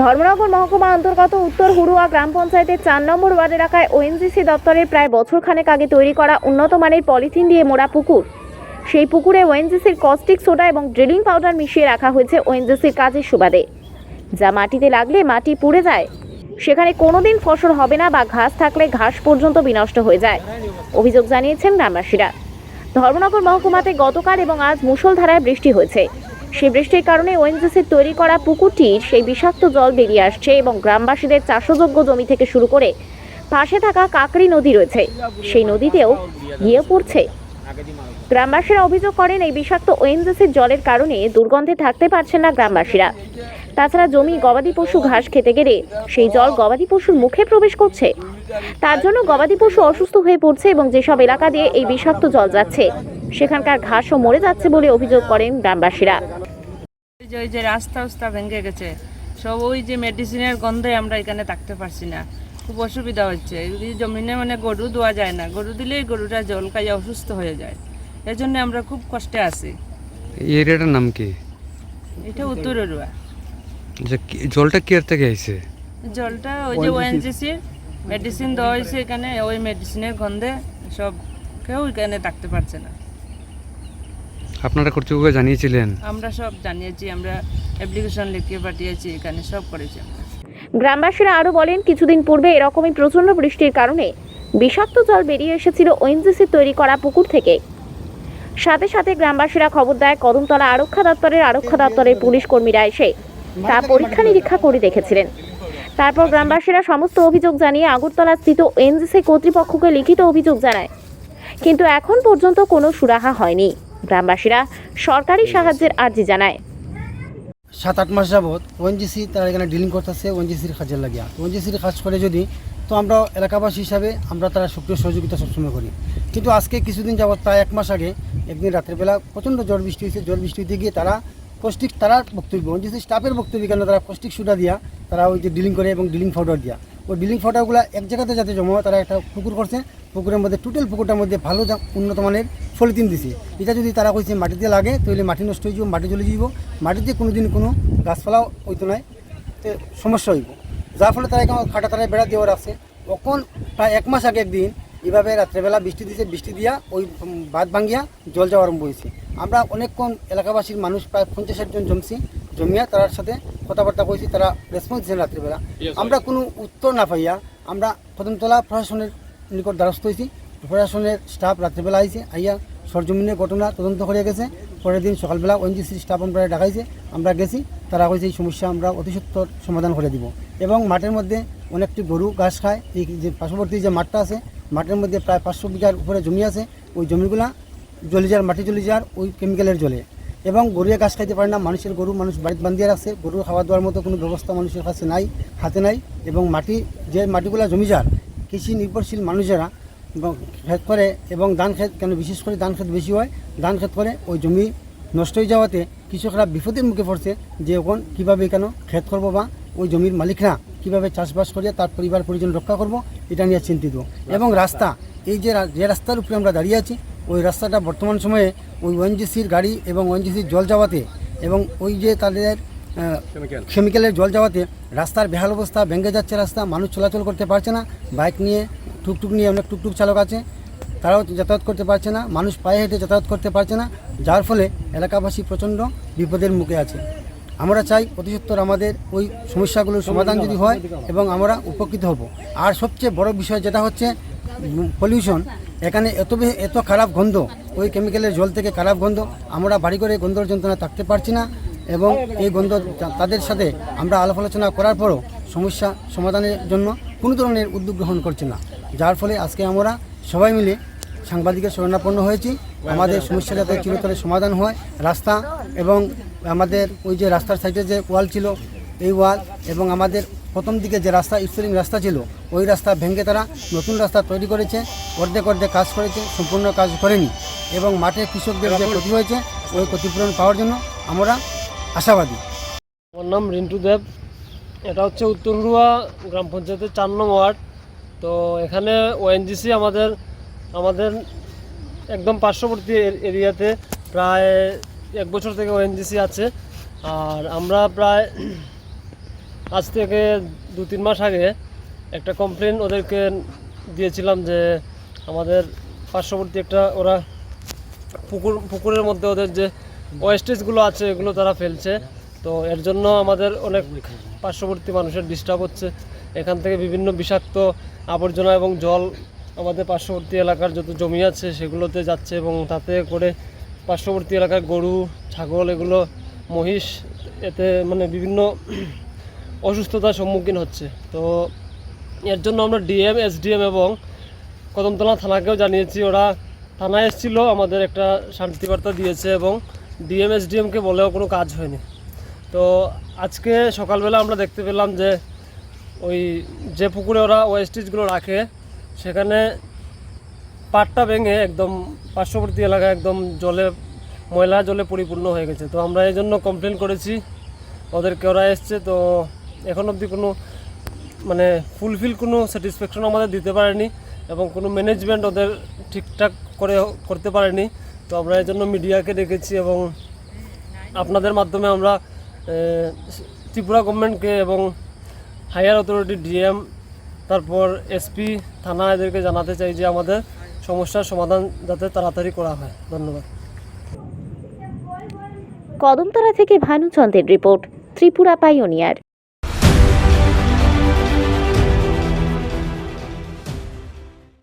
ধর্মনগর মহকুমা অন্তর্গত উত্তর হুড়ুয়া গ্রাম পঞ্চায়েতের 4 নম্বর ওয়ার্ড এলাকায় ওএনজিসি দপ্তরের প্রায় বছরখানেক আগে তৈরি করা উন্নত মানের পলিথিন দিয়ে মোড়া পুকুর। সেই পুকুরে ওএনজিসির কস্টিক সোডা এবং ড্রিলিং পাউডার মিশিয়ে রাখা হয়েছে ওএনজিসির কাজের সুবাদে, যা মাটিতে লাগলে মাটি পুড়ে যায়। সেখানে কোনোদিন ফসল হবে না বা ঘাস থাকলে ঘাস পর্যন্ত বিনষ্ট হয়ে যায়। অভিযোগ জানিয়েছেন গ্রামবাসীরা। ধর্মনগর মহকুমাতে গতকাল এবং আজ মুষলধারায় বৃষ্টি হয়েছে। সেই বৃষ্টির কারণে ওএনজিসির তৈরি করা পুকুরটির সেই বিষাক্ত জল বেরিয়ে আসছে এবং গ্রামবাসীদের চাষযোগ্য জমি থেকে শুরু করে পাশে থাকা কাকড়ি নদী রয়েছে, সেই নদীতেও গিয়ে পড়ছে। গ্রামবাসীরা অভিযোগ করেন, এই বিষাক্ত ওএনজিসির জলের কারণে দুর্গন্ধে থাকতে পারছেন না গ্রামবাসীরা। তাছাড়া জমি গবাদি পশু ঘাস খেতে গেলে সেই জল গবাদি পশুর মুখে প্রবেশ করছে। তার জন্য গবাদি পশু অসুস্থ হয়ে পড়ছে এবং যেসব এলাকা দিয়ে এই বিষাক্ত জল যাচ্ছে সেখানকার ঘাসও মরে যাচ্ছে বলে অভিযোগ করেন গ্রামবাসীরা। ওই যে রাস্তা ভেঙে গেছে, সব ওই যে মেডিসিনের গন্ধে আমরা এখানে থাকতে পারছি না, খুব অসুবিধা হচ্ছে। জমিনে মানে গরু দেওয়া যায় না, গরু দিলেই গরুটা জল খাইয়ে অসুস্থ হয়ে যায়। এর জন্য আমরা খুব কষ্টে আছি। এই এরিয়াটার নাম কি? এটা উত্তর হুড়ুয়া। জলটা কি এর থেকে আইছে? জলটা ওই যে ওএনজিসির মেডিসিন দেওয়া হয়েছে এখানে, ওই মেডিসিনের গন্ধে সব কেউ এখানে থাকতে পারছে না। আপনারা কর্তৃপক্ষ জানিয়েছিলেন? আমরা সব জানিয়েছি, আমরা অ্যাপ্লিকেশন লিখে পাঠিয়েছি, এখানে সব করেছি আমরা। গ্রামবাসীরা আরও বলেন, কিছুদিন পূর্বে এরকমই প্রচণ্ড বৃষ্টির কারণে বিষাক্ত জল বেরিয়ে এসেছিল ওএনজিসির তৈরি করা পুকুর থেকে। সাথে সাথে গ্রামবাসীরা খবর দেয়, কদমতলা আরক্ষা দপ্তরের পুলিশ কর্মীরা এসে তা পরীক্ষা নিরীক্ষা করে দেখেছিলেন। তারপর গ্রামবাসীরা সমস্ত অভিযোগ জানিয়ে আগরতলা স্থিত ওএনজিসি কর্তৃপক্ষকে লিখিত অভিযোগ জানায়, কিন্তু এখন পর্যন্ত কোনো সুরাহা হয়নি। গ্রামবাসীরা সরকারি সাহায্যের আর্জি জানায়। 7-8 মাস যাবৎ ওএনজিসি তারা এখানে ডিলিং করতেছে ওএনজিসির কাজের লাগিয়া। ওএনজিসির কাজ করে যদি তো আমরা এলাকাবাসী হিসাবে আমরা তারা সক্রিয় সহযোগিতা সবসময় করি। কিন্তু আজকে কিছুদিন যাবৎ প্রায় 1 মাস আগে একদিন রাত্রেবেলা প্রচণ্ড ঝড় বৃষ্টি হয়েছে। ঝড় বৃষ্টি হতে গিয়ে তারা কস্টিক, তারা বক্তব্য ওএনজিসি স্টাফের বক্তব্য কেন তারা কস্টিক সোডা দিয়া তারা ওই যে ডিলিং করে এবং ডিলিং পাউডার দিয়া ওই ডিলিং পাউডারগুলো এক জায়গাতে যাতে জমা হয়, তারা একটা পুকুর করছে। পুকুরের মধ্যে টোটাল পুকুরটার মধ্যে ভালো উন্নত মানের পলিথিন দিছে। এটা যদি তারা কইছে মাটিতে লাগে তাহলে মাটি নষ্ট হয়ে যাব, মাটি জ্বলে যাব, মাটিতে কোনোদিন কোনো গাছপালাও হইতো নাই, সমস্যা হইব। যার ফলে তারা এখন খাটা তারায় বেড়া দেওয়া রাখছে। তখন প্রায় 1 মাস আগে একদিন এভাবে রাত্রেবেলা বৃষ্টি দিয়েছে, বৃষ্টি দিয়া ওই বাঁধ ভাঙ্গিয়া জল যাওয়া আরম্ভ হয়েছে। আমরা অনেকক্ষণ এলাকাবাসীর মানুষ প্রায় 50-60 জন জমিয়া তার সাথে কথাবার্তা কইছি, তারা রেসপন্স দিয়েছেন রাত্রিবেলা। আমরা কোনো উত্তর না পাইয়া আমরা কদমতলা প্রশাসনের নিকট দ্বারস্থ হয়েছি। প্রশাসনের স্টাফ রাত্রিবেলা আইছে, আইয়া সরজমিনের ঘটনা তদন্ত করে গেছে। পরের দিন সকালবেলা ওএনজিসির স্টাফ আমরা ডাকাইছে, আমরা গেছি, তারা কইছে এই সমস্যা আমরা অতি সত্বর সমাধান করে দিব। এবং মাঠের মধ্যে অনেকটি গরু ঘাস খায়। এই যে পার্শ্ববর্তী যে মাঠটা আছে, মাঠের মধ্যে প্রায় 500 বিঘার উপরে জমি আছে। ওই জমিগুলা জ্বলে যাওয়ার, মাটি জ্বলে যাওয়ার ওই কেমিক্যালের জলে। এবং গরুয়ে ঘাস খাইতে পারে না, মানুষের গরু মানুষ বাড়িতে বান্ধিয়ে রাখছে, গরু খাওয়া দাওয়ার মতো কোনো ব্যবস্থা মানুষের কাছে নাই, হাতে নাই। এবং মাটি যে মাটিগুলা জমি যার কৃষি নির্ভরশীল মানুষেরা ক্ষেত করে এবং ধান ক্ষেত, কেন বিশেষ করে ধান ক্ষেত বেশি হয়, ধান ক্ষেত করে ওই জমি নষ্ট হয়ে যাওয়াতে কৃষকরা বিপদের মুখে পড়ছে যে এখন কীভাবে কেন ক্ষেত করবো বা ওই জমির মালিকরা কীভাবে চাষবাস করে তার পরিবার পরিজন রক্ষা করব, এটা নিয়ে চিন্তিত। এবং রাস্তা, এই যে রাস্তার উপরে আমরা দাঁড়িয়ে আছি, ওই রাস্তাটা বর্তমান সময়ে ওই ওএনজিসির গাড়ি এবং ওএনজিসির জল যাওয়াতে এবং ওই যে তাদের কেমিক্যালের জল যাওয়াতে রাস্তার বেহাল অবস্থা, ভেঙে যাচ্ছে রাস্তা, মানুষ চলাচল করতে পারছে না। বাইক নিয়ে, টুকটুক নিয়ে অনেক টুকটুক চালক আছে, তারাও যাতায়াত করতে পারছে না, মানুষ পায়ে হেঁটে যাতায়াত করতে পারছে না, যার ফলে এলাকাবাসী প্রচণ্ড বিপদের মুখে আছে। আমরা চাই অতি সত্বর আমাদের ওই সমস্যাগুলোর সমাধান যদি হয় এবং আমরা উপকৃত হব। আর সবচেয়ে বড় বিষয় যেটা হচ্ছে পলিউশন, এখানে এত খারাপ গন্ধ, ওই কেমিক্যালের জল থেকে খারাপ গন্ধ, আমরা বাড়ি করে গন্ধর যন্ত্রণা থাকতে পারছি না। এবং এই গন্ধ তাদের সাথে আমরা আলাপ আলোচনা করার পরও সমস্যা সমাধানের জন্য কোনো ধরনের উদ্যোগ গ্রহণ করছে না। যার ফলে আজকে আমরা সবাই মিলে সাংবাদিকের শরণাপন্ন হয়েছি, আমাদের সমস্যা যাতে চিরতরে সমাধান হয়। রাস্তা এবং আমাদের ওই যে রাস্তার সাইডে যে ওয়াল ছিল, এই ওয়াল এবং আমাদের প্রথম দিকে যে রাস্তা, স্প্রিং রাস্তা ছিল, ওই রাস্তা ভেঙে তারা নতুন রাস্তা তৈরি করেছে, অর্ধেক কাজ করেছে, সম্পূর্ণ কাজ করেনি। এবং মাঠে কৃষকদের যে ক্ষতি হয়েছে ওই ক্ষতিপূরণ পাওয়ার জন্য আমরা আশাবাদী। আমার নাম রিন্টু দেব। এটা হচ্ছে উত্তর হুড়ুয়া গ্রাম পঞ্চায়েতের 4 নং ওয়ার্ড। তো এখানে ওএনজিসি আমাদের একদম পার্শ্ববর্তী এরিয়াতে প্রায় 1 বছর থেকে ওএনজিসি আছে। আর আমরা প্রায় আজ থেকে 2-3 মাস আগে একটা কমপ্লেন ওদেরকে দিয়েছিলাম যে আমাদের পার্শ্ববর্তী একটা ওরা পুকুরের মধ্যে ওদের যে ওয়েস্টেজগুলো আছে এগুলো তারা ফেলছে। তো এর জন্য আমাদের অনেক পার্শ্ববর্তী মানুষের ডিস্টার্ব হচ্ছে। এখান থেকে বিভিন্ন বিষাক্ত আবর্জনা এবং জল আমাদের পার্শ্ববর্তী এলাকার যত জমি আছে সেগুলোতে যাচ্ছে এবং তাতে করে পার্শ্ববর্তী এলাকার গরু, ছাগল, এগুলো মহিষ, এতে মানে বিভিন্ন অসুস্থতার সম্মুখীন হচ্ছে। তো এর জন্য আমরা ডিএম, এসডিএম এবং কদমতলা থানাকেও জানিয়েছি। ওরা থানায় এসেছিলো, আমাদের একটা শান্তিবার্তা দিয়েছে এবং ডিএম, এসডিএমকে বলেও কোনো কাজ হয়নি। তো আজকে সকালবেলা আমরা দেখতে পেলাম যে ওই যে পুকুরে ওরা ওয়েস্টেজগুলো রাখে সেখানে পাটটা ভেঙে একদম পার্শ্ববর্তী এলাকা একদম ময়লা জলে পরিপূর্ণ হয়ে গেছে। তো আমরা এই জন্য কমপ্লেন করেছি ওদেরকে, ওরা এসছে। তো এখন অবধি কোনো মানে ফুলফিল কোনো স্যাটিসফ্যাকশন আমাদের দিতে পারেনি এবং কোনো ম্যানেজমেন্ট ওদের ঠিকঠাক করতে পারেনি। তো আমরা এই জন্য মিডিয়াকে ডেকেছি এবং আপনাদের মাধ্যমে আমরা ত্রিপুরা গভর্নমেন্টকে এবং হায়ার অথরিটি, ডিএম, তারপর এসপি, থানা, এদেরকে জানাতে চাই যে আমাদের সমস্যার সমাধান যাতে তাড়াতাড়ি করা হয়। ধন্যবাদ। কদমতলা থেকে ভানুচন্দ্রের রিপোর্ট, ত্রিপুরা পাইওনিয়ার।